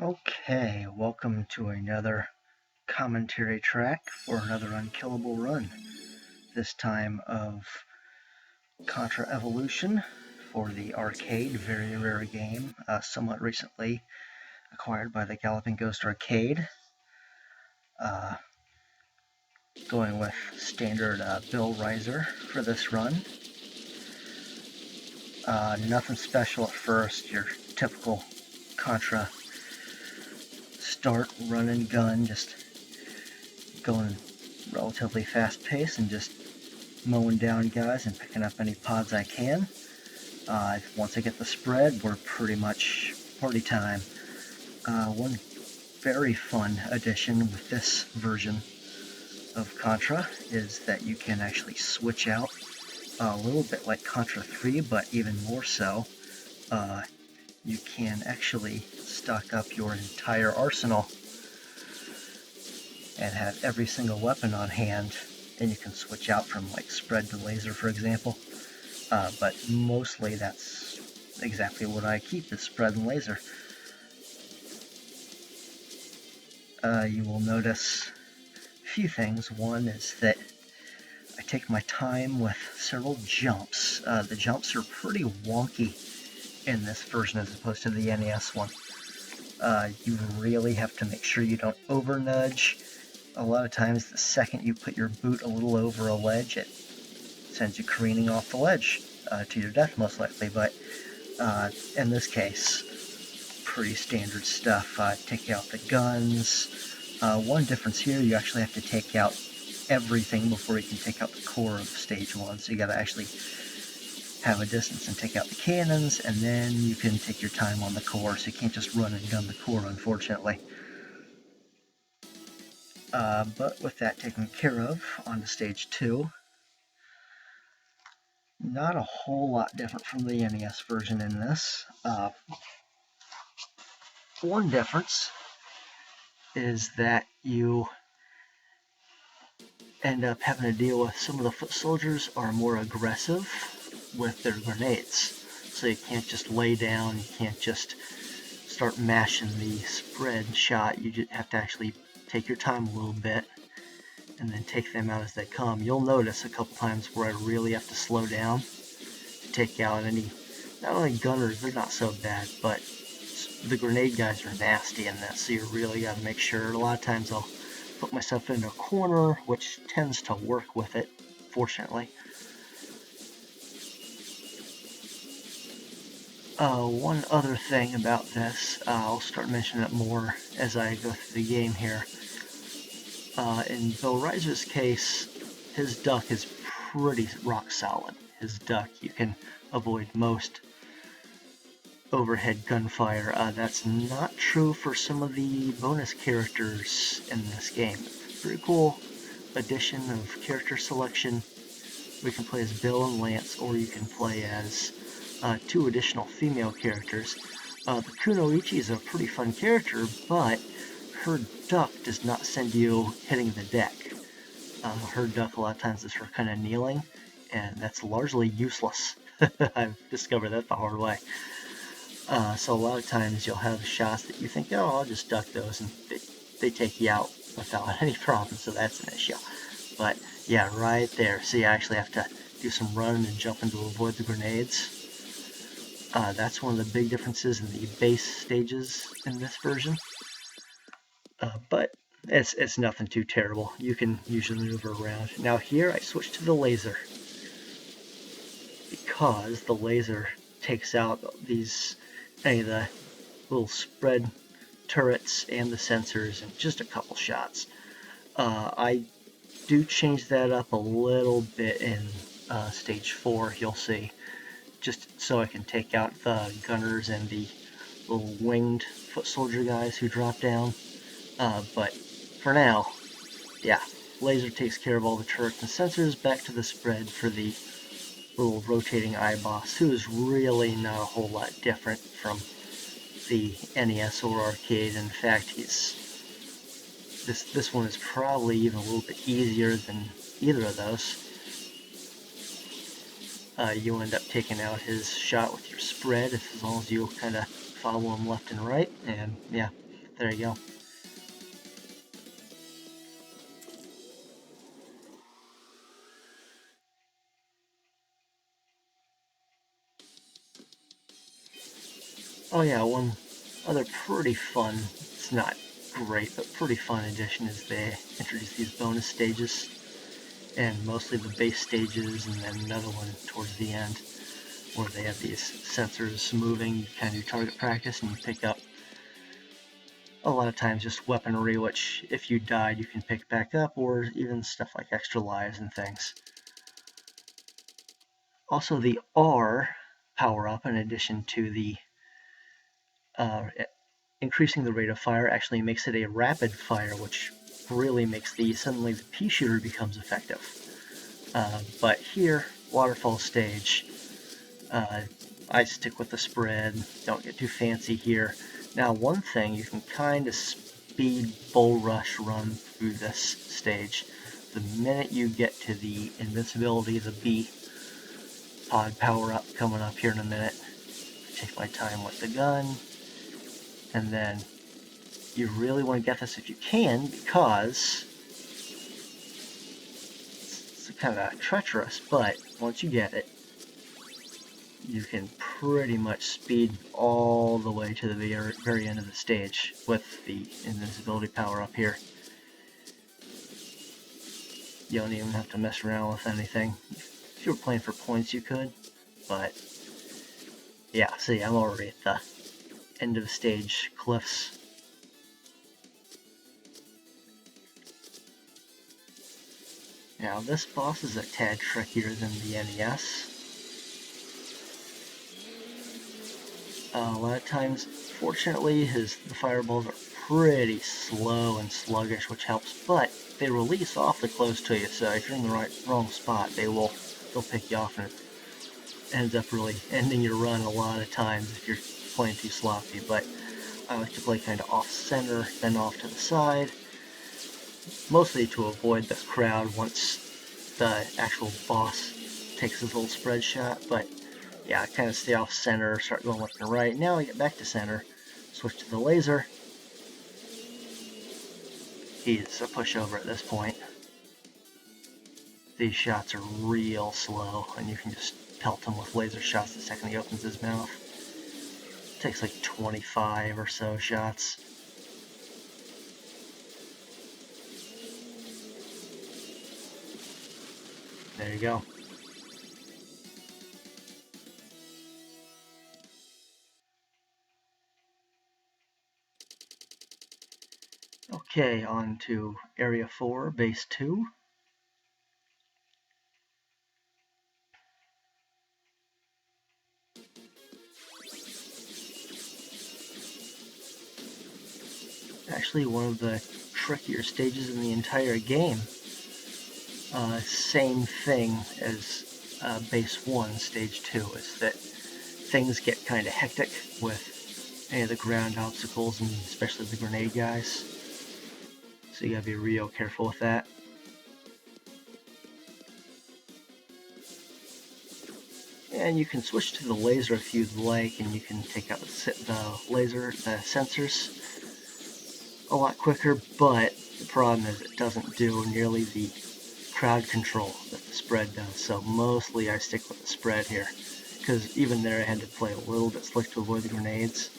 Okay, welcome to another commentary track for another Unkillable run. This time of Contra Evolution for the arcade, very rare game, somewhat recently acquired by the Galloping Ghost Arcade. Going with standard Bill Riser for this run. Nothing special at first, your typical Contra start, run and gun, just going relatively fast pace and just mowing down guys and picking up any pods I can. Once I get the spread, we're pretty much party time. One very fun addition with this version of Contra is that you can actually switch out a little bit like Contra 3, but even more so. You can actually stock up your entire arsenal and have every single weapon on hand, and you can switch out from like spread to laser, for example. But mostly that's exactly what I keep, is spread and laser. You will notice a few things. One is that I take my time with several jumps. The jumps are pretty wonky in this version as opposed to the NES one. You really have to make sure you don't over nudge. A lot of times the second you put your boot a little over a ledge, it sends you careening off the ledge to your death most likely, but in this case, pretty standard stuff. Take out the guns. One difference here, you actually have to take out everything before you can take out the core of stage 1, so you gotta actually have a distance and take out the cannons, and then you can take your time on the core, so you can't just run and gun the core, unfortunately. But with that taken care of, on to stage 2. Not a whole lot different from the NES version in this. One difference is that you end up having to deal with some of the foot soldiers are more aggressive with their grenades. So you can't just lay down, you can't just start mashing the spread shot. You just have to actually take your time a little bit and then take them out as they come. You'll notice a couple times where I really have to slow down to take out any, not only gunners, they're not so bad, but the grenade guys are nasty in this, so you really got to make sure. A lot of times I'll put myself in a corner, which tends to work with it, fortunately. One other thing about this, I'll start mentioning it more as I go through the game here. In Bill Riser's case, his duck is pretty rock solid. His duck, you can avoid most overhead gunfire. That's not true for some of the bonus characters in this game. Pretty cool addition of character selection. We can play as Bill and Lance, or you can play as 2 additional female characters. The Kunoichi is a pretty fun character, but her duck does not send you hitting the deck. Her duck a lot of times is for kind of kneeling, and that's largely useless. I've discovered that the hard way. So a lot of times you'll have shots that you think, oh, I'll just duck those, and they take you out without any problem, so that's an issue. But yeah, right there. See, I actually have to do some running and jumping to avoid the grenades. That's one of the big differences in the base stages in this version. But it's nothing too terrible. You can usually maneuver around. Now here I switch to the laser, because the laser takes out any of the little spread turrets and the sensors in just a couple shots. I do change that up a little bit in stage 4, you'll see, just so I can take out the gunners and the little winged foot soldier guys who drop down. But for now, yeah, laser takes care of all the turrets and sensors. Back to the spread for the little rotating eye boss, who is really not a whole lot different from the NES or arcade. In fact, this one is probably even a little bit easier than either of those. You end up taking out his shot with your spread, as long as you kind of follow him left and right, and yeah, There you go. Oh yeah, one other pretty fun, it's not great, but pretty fun addition is they introduce these bonus stages, and mostly the base stages, and then another one towards the end, where they have these sensors moving. You kind of do target practice, and you pick up, a lot of times, just weaponry, which if you died, you can pick back up, or even stuff like extra lives and things. Also, the R power-up, in addition to the increasing the rate of fire, actually makes it a rapid fire, which really makes suddenly the pea shooter becomes effective. But here, waterfall stage, I stick with the spread, don't get too fancy here. Now, one thing, you can kind of speed bull rush run through this stage. The minute you get to the invincibility, the B pod power up coming up here in a minute, take my time with the gun, and then you really want to get this if you can, because it's kind of treacherous, but once you get it, you can pretty much speed all the way to the very end of the stage with the invincibility power up here. You don't even have to mess around with anything. If you were playing for points, you could, but yeah, see, I'm already at the end of the stage cliffs. Now, this boss is a tad trickier than the NES. A lot of times, fortunately, the fireballs are pretty slow and sluggish, which helps, but they release awfully close to you, so if you're in the wrong spot, they'll pick you off, and it ends up really ending your run a lot of times if you're playing too sloppy. But I like to play kind of off-center, then off to the side, mostly to avoid the crowd once the actual boss takes his little spread shot. But yeah, I kind of stay off center, start going left and right. Now I get back to center, switch to the laser. He's a pushover at this point. These shots are real slow, and you can just pelt him with laser shots the second he opens his mouth. It takes like 25 or so shots. There you go. Okay, on to Area 4, Base 2. Actually, one of the trickier stages in the entire game. Same thing as Base 1, Stage 2, is that things get kind of hectic with any of the ground obstacles, and especially the grenade guys. So you gotta be real careful with that. And you can switch to the laser if you'd like, and you can take out the sensors a lot quicker, but the problem is it doesn't do nearly the crowd control that the spread does. So mostly I stick with the spread here, because even there I had to play a little bit slick to avoid the grenades.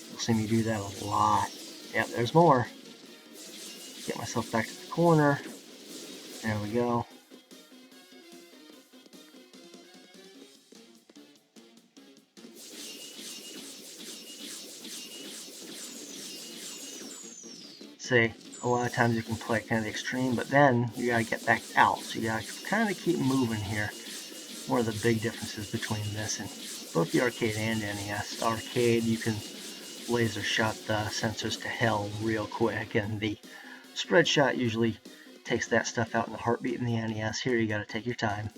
You'll see me do that a lot. Yep, there's more. Get myself back to the corner. There we go. See, a lot of times you can play kind of the extreme, but then you gotta get back out. So you gotta kind of keep moving here. One of the big differences between this and both the arcade and NES. Arcade, you can laser shot the sensors to hell real quick, and the spread shot usually takes that stuff out in a heartbeat. In the NES, here you gotta take your time.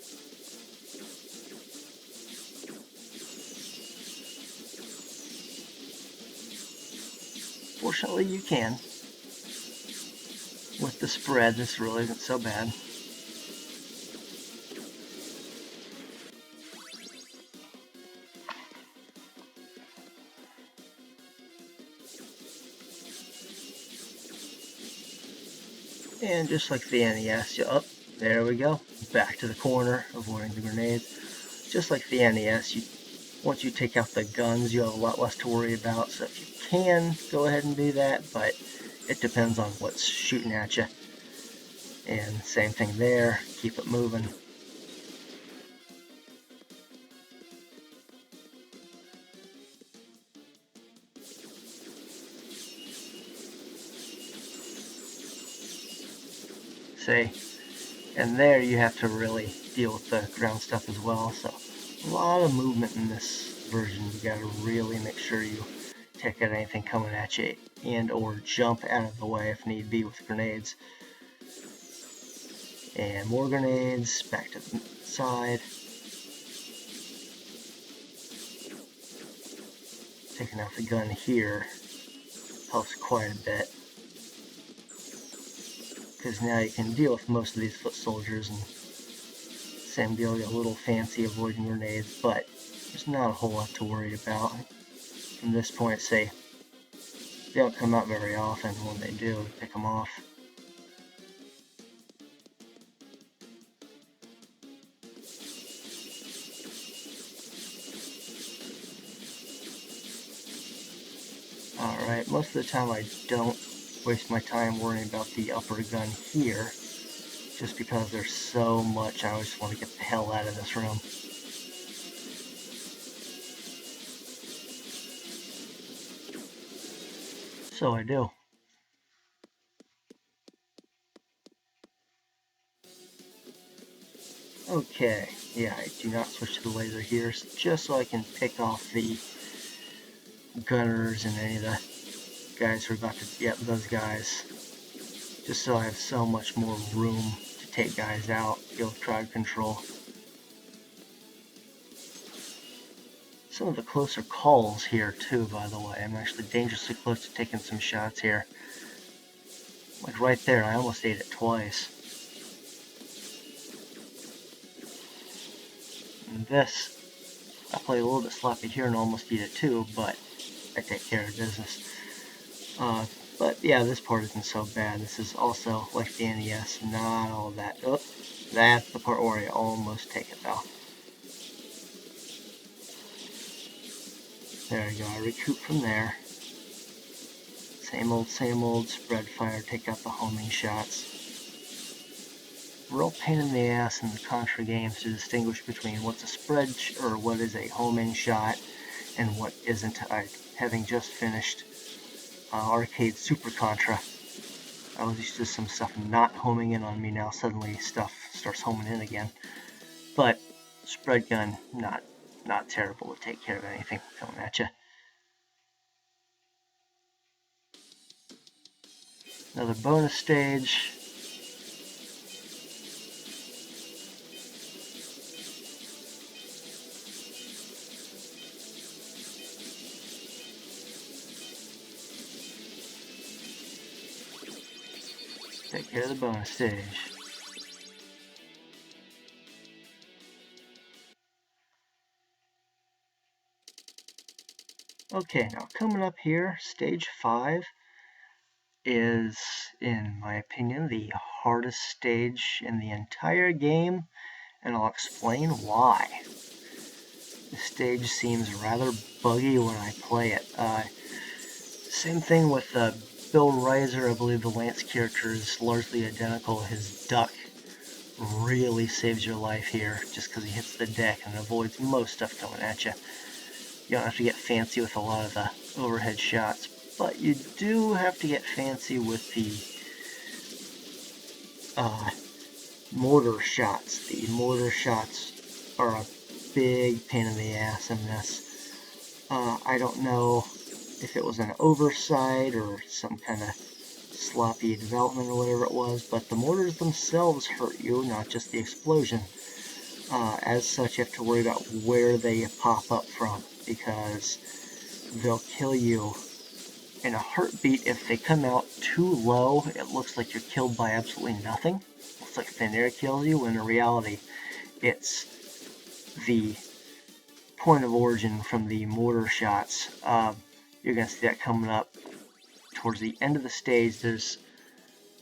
Fortunately, you can. With the spread, this really isn't so bad. And just like the NES, there we go. Back to the corner, avoiding the grenades. Just like the NES, once you take out the guns, you have a lot less to worry about. So if you can, go ahead and do that, but it depends on what's shooting at you. And same thing there, keep it moving. See, and there you have to really deal with the ground stuff as well. So a lot of movement in this version. You got to really make sure you take out anything coming at you and or jump out of the way if need be with grenades. And more grenades, back to the side. Taking out the gun here helps quite a bit, because now you can deal with most of these foot soldiers, and same deal, get a little fancy avoiding grenades, but there's not a whole lot to worry about. From this point, say, they don't come out very often. When they do, pick them off. Alright, most of the time I don't waste my time worrying about the upper gun here, just because there's so much. I just want to get the hell out of this room. So I do. Okay, yeah, I do not switch to the laser here, just so I can pick off the gunners and any of the guys who are about to, yep, those guys. Just so I have so much more room to take guys out, be able to crowd control. Some of the closer calls here too, by the way. I'm actually dangerously close to taking some shots here. Like right there, I almost ate it twice. And this, I play a little bit sloppy here and almost eat it too, but I take care of business. But yeah, this part isn't so bad. This is also, like the NES, not all that. Oh, that's the part where I almost take it though. There we go, I recoup from there. Same old, spread fire, take out the homing shots. Real pain in the ass in the Contra games to distinguish between what's a spread or what is a homing shot and what isn't. Having just finished arcade Super Contra, I was used to some stuff not homing in on me. Now suddenly stuff starts homing in again. But spread gun, not terrible to take care of anything coming at you. Another bonus stage. Take care of the bonus stage. Okay, now coming up here, stage 5 is, in my opinion, the hardest stage in the entire game, and I'll explain why. The stage seems rather buggy when I play it. Same thing with Bill Reiser. I believe the Lance character is largely identical. His duck really saves your life here, just because he hits the deck and avoids most stuff coming at you. You don't have to get fancy with a lot of the overhead shots, but you do have to get fancy with the mortar shots. The mortar shots are a big pain in the ass in this. I don't know if it was an oversight or some kind of sloppy development or whatever it was, but the mortars themselves hurt you, not just the explosion. As such, you have to worry about where they pop up from, because they'll kill you in a heartbeat. If they come out too low, it looks like you're killed by absolutely nothing. It looks like thin air kills you, when in reality, it's the point of origin from the mortar shots. You're going to see that coming up towards the end of the stage. There's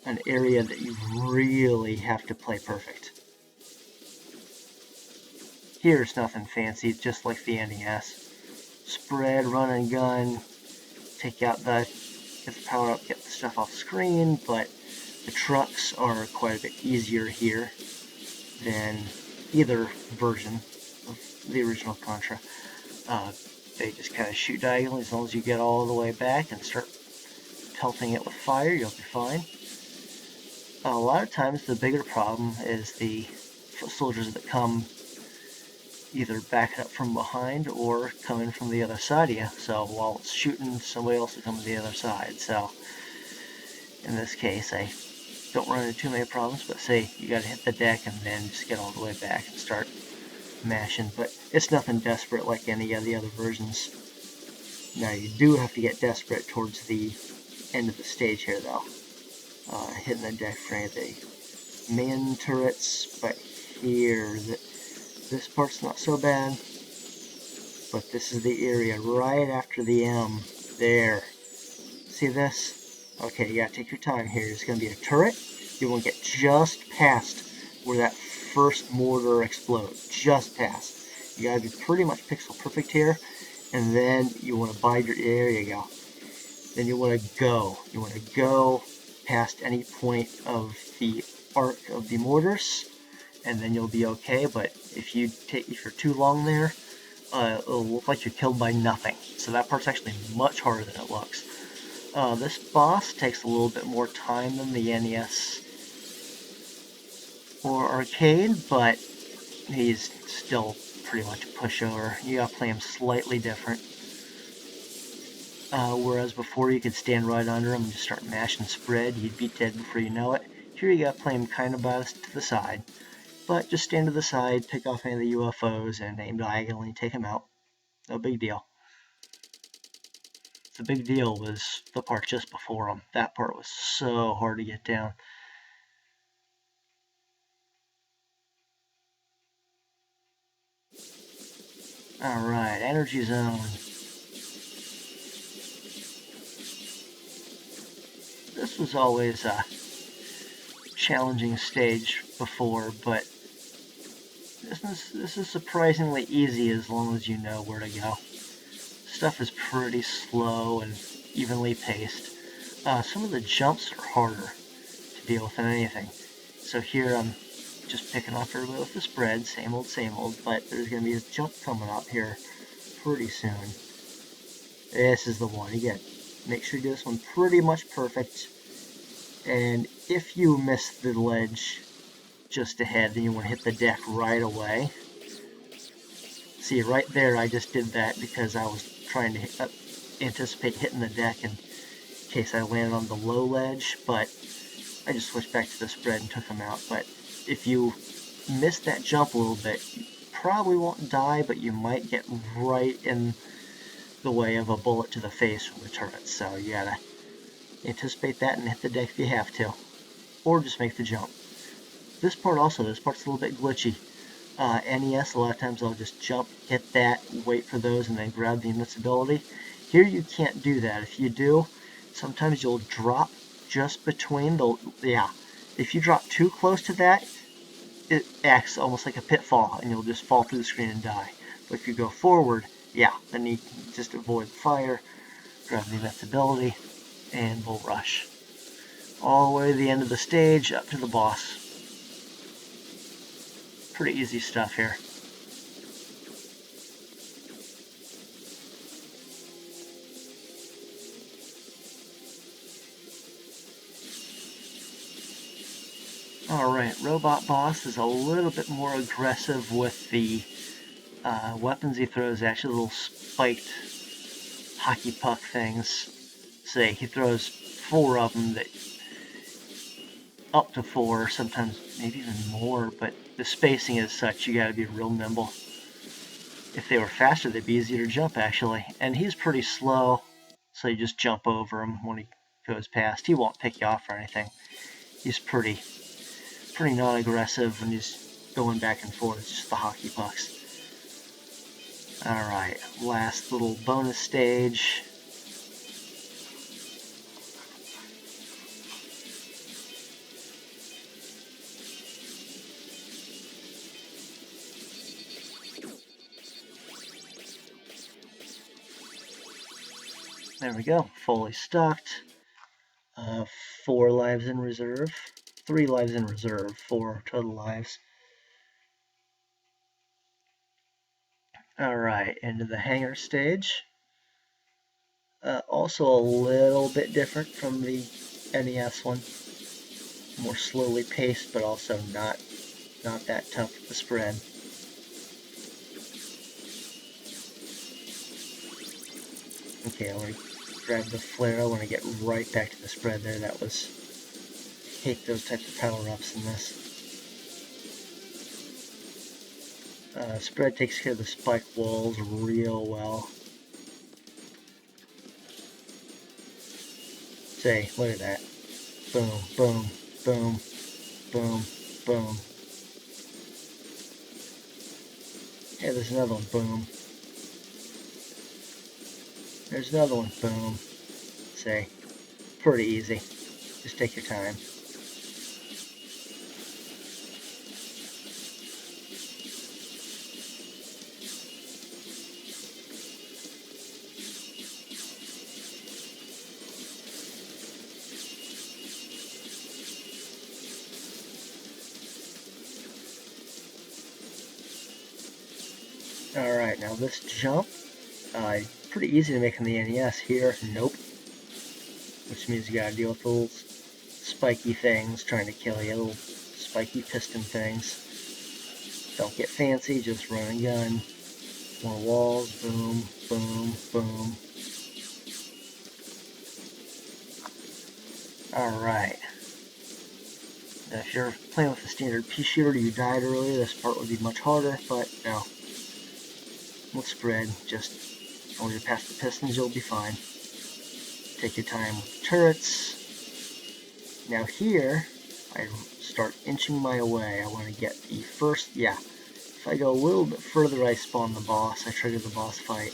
an area that you really have to play perfect. Here's nothing fancy, just like the NES. Spread, run and gun, take out get the power up, get the stuff off screen, but the trucks are quite a bit easier here than either version of the original Contra. They just kind of shoot diagonally. As long as you get all the way back and start pelting it with fire, you'll be fine. A lot of times the bigger problem is the foot soldiers that come either back up from behind or coming from the other side of you. So while it's shooting, somebody else will come to the other side. So in this case, I don't run into too many problems, but say you gotta hit the deck and then just get all the way back and start mashing. But it's nothing desperate like any of the other versions. Now you do have to get desperate towards the end of the stage here though. Hitting the deck for any of the main turrets, but here, this part's not so bad, but this is the area right after the M. There. See this? Okay, you gotta take your time here. There's gonna be a turret. You want to get just past where that first mortar explodes. Just past. You gotta be pretty much pixel perfect here, and then you want to bide your. There you go. Then you want to go. You want to go past any point of the arc of the mortars, and then you'll be okay. But if you're too long there, it'll look like you're killed by nothing. So that part's actually much harder than it looks. This boss takes a little bit more time than the NES or arcade, but he's still pretty much a pushover. You gotta play him slightly different. Whereas before you could stand right under him and just start mashing spread, you'd be dead before you know it. Here you gotta play him kind of biased to the side. But just stand to the side, pick off any of the UFOs, and aim diagonally, take them out. No big deal. The big deal was the part just before him. That part was so hard to get down. Alright, energy zone. This was always a challenging stage before, but this is surprisingly easy as long as you know where to go. Stuff is pretty slow and evenly paced. Some of the jumps are harder to deal with than anything. So here I'm just picking off everybody with the spread, same old, but there's going to be a jump coming up here pretty soon. This is the one. You get, make sure you do this one pretty much perfect. And if you miss the ledge just ahead, then you want to hit the deck right away. See, right there, I just did that because I was trying to anticipate hitting the deck in case I landed on the low ledge, but I just switched back to the spread and took them out. But if you miss that jump a little bit, you probably won't die, but you might get right in the way of a bullet to the face from the turret. So you gotta anticipate that and hit the deck if you have to, or just make the jump. This part's a little bit glitchy. NES, a lot of times I'll just jump, hit that, wait for those, and then grab the invincibility. Here you can't do that. If you do, sometimes you'll drop just between the, if you drop too close to that, it acts almost like a pitfall, and you'll just fall through the screen and die. But if you go forward, then you just avoid the fire, grab the invincibility, and bull rush. All the way to the end of the stage, up to the boss. Pretty easy stuff here. Alright, Robot Boss is a little bit more aggressive with the weapons he throws, actually little spiked hockey puck things. Say, he throws 4 of them, that up to 4, sometimes maybe even more, but the spacing is such, you gotta be real nimble. If they were faster, they'd be easier to jump, actually. And he's pretty slow, so you just jump over him when he goes past. He won't pick you off or anything. He's pretty non-aggressive when he's going back and forth. It's just the hockey pucks. Alright, last little bonus stage. There we go, fully stocked. 4 lives in reserve. 3 lives in reserve, 4 total lives. Alright, into the Hangar Stage. Also a little bit different from the NES one. More slowly paced, but also not that tough with the spread. Okay, I want to grab the flare. I want to get right back to the spread there. That was... hate those types of power-ups in this. Spread takes care of the spike walls real well. Say, look at that. Boom, boom, boom, boom, boom. Hey, there's another one. Boom. There's another one. Boom. Say, pretty easy. Just take your time. Alright, now this jump, pretty easy to make on the NES. Here, nope. Which means you gotta deal with little spiky things trying to kill you, little spiky piston things. Don't get fancy, just run and gun. More walls, boom, boom, boom. Alright. Now if you're playing with a standard pea shooter, you died earlier, this part would be much harder, but no. With spread, just as long as you pass the pistons, you'll be fine. Take your time with the turrets. Now here, I start inching my way. I want to get the first, yeah. If I go a little bit further, I spawn the boss. I trigger the boss fight.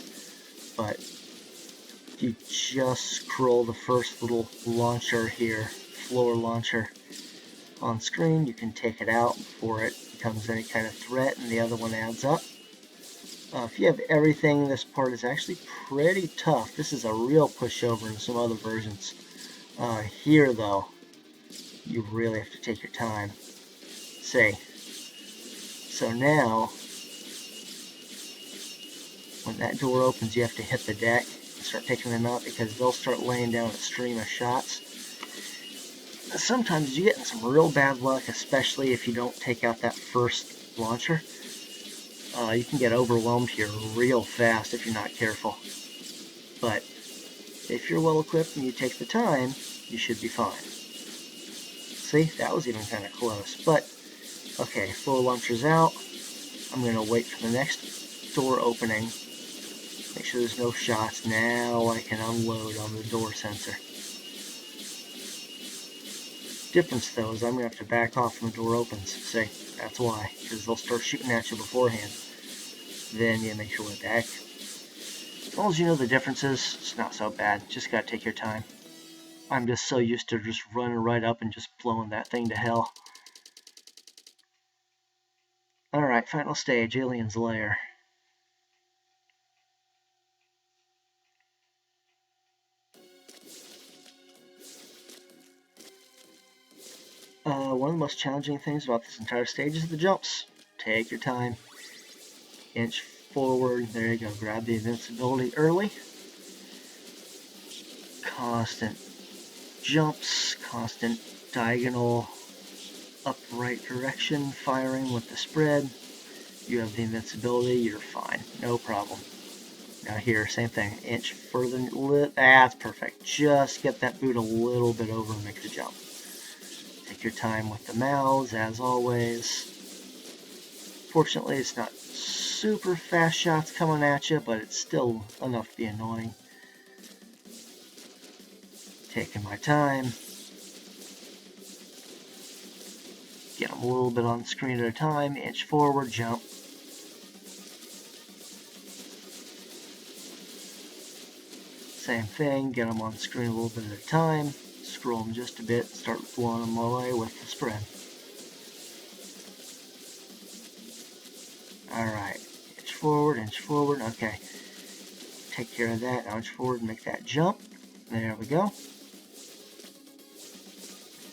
But if you just scroll the first little launcher here, floor launcher, on screen, you can take it out before it becomes any kind of threat, and the other one adds up. If you have everything, this part is actually pretty tough. This is a real pushover in some other versions. Here, though, you really have to take your time. So now, when that door opens, you have to hit the deck and start picking them up because they'll start laying down a stream of shots. Sometimes you get in some real bad luck, especially if you don't take out that first launcher. You can get overwhelmed here real fast if you're not careful. But if you're well equipped and you take the time, you should be fine. See, that was even kind of close. But, okay, floor launcher's out. I'm going to wait for the next door opening. Make sure there's no shots. Now I can unload on the door sensor. Difference, though, is I'm going to have to back off when the door opens. See, that's why. Because they'll start shooting at you beforehand. Then you make your way back. As long as you know the differences, it's not so bad. Just gotta take your time. I'm just so used to just running right up and just blowing that thing to hell. Alright, final stage, Alien's Lair. One of the most challenging things about this entire stage is the jumps. Take your time. Inch forward. There you go. Grab the invincibility early. Constant jumps. Constant diagonal upright direction firing with the spread. You have the invincibility. You're fine. No problem. Now here, same thing. Inch further. That's perfect. Just get that boot a little bit over and make the jump. Take your time with the mouths, as always. Fortunately, it's not super fast shots coming at you, but it's still enough to be annoying. Taking my time. Get them a little bit on the screen at a time. Inch forward, jump. Same thing, get them on the screen a little bit at a time. Scroll them just a bit, start blowing them away with the spread. Alright, inch forward, okay. take care of that. Launch forward and make that jump. There we go.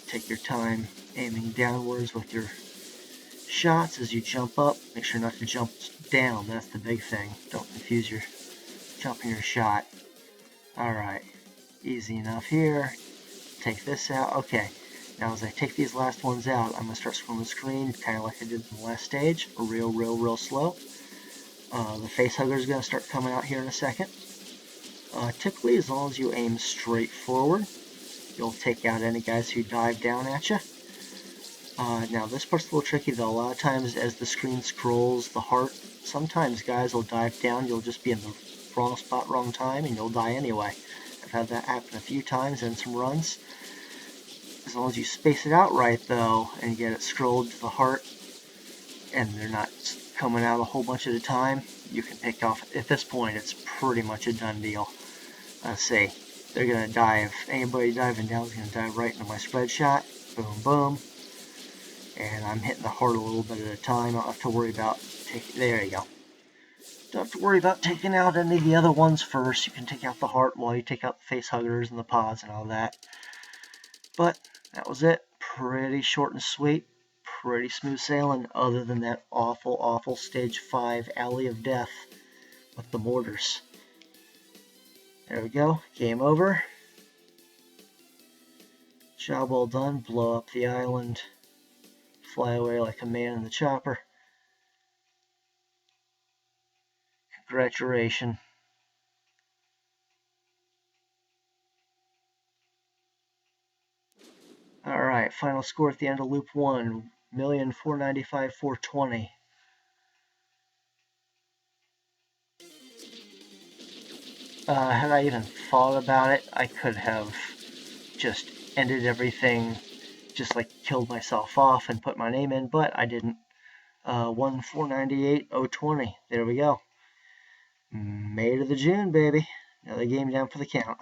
Take your time aiming downwards with your shots as you jump up. Make sure not to jump down. That's the big thing. Don't confuse your jump and your shot. Alright. Easy enough here. Take this out. Okay. Now as I take these last ones out, I'm going to start scrolling the screen kind of like I did in the last stage. Real slow. The face hugger is going to start coming out here in a second. Typically, as long as you aim straight forward, you'll take out any guys who dive down at you. Now this part's a little tricky though. A lot of times as the screen scrolls, the heart, sometimes guys will dive down, you'll just be in the wrong spot, wrong time, and you'll die anyway. I've had that happen a few times in some runs. As long as you space it out right though, and get it scrolled to the heart, and they're not coming out a whole bunch at a time, you can pick off. At this point, it's pretty much a done deal. Let's see. They're going to dive. Anybody diving down is going to dive right into my spread shot. Boom, boom. And I'm hitting the heart a little bit at a time. I don't have to worry about taking... There you go. Don't have to worry about taking out any of the other ones first. You can take out the heart while you take out the face huggers and the pods and all that. But that was it. Pretty short and sweet. Pretty smooth sailing, other than that awful stage 5 alley of death with the mortars. There we go. Game over. Job well done. Blow up the island. Fly away like a man in the chopper. Congratulations. Alright, final score at the end of loop 1. 1,495,420. Had I even thought about it, I could have just ended everything, just like killed myself off and put my name in, but I didn't. 1,498,020. There we go. May to the June, baby. Another game down for the count.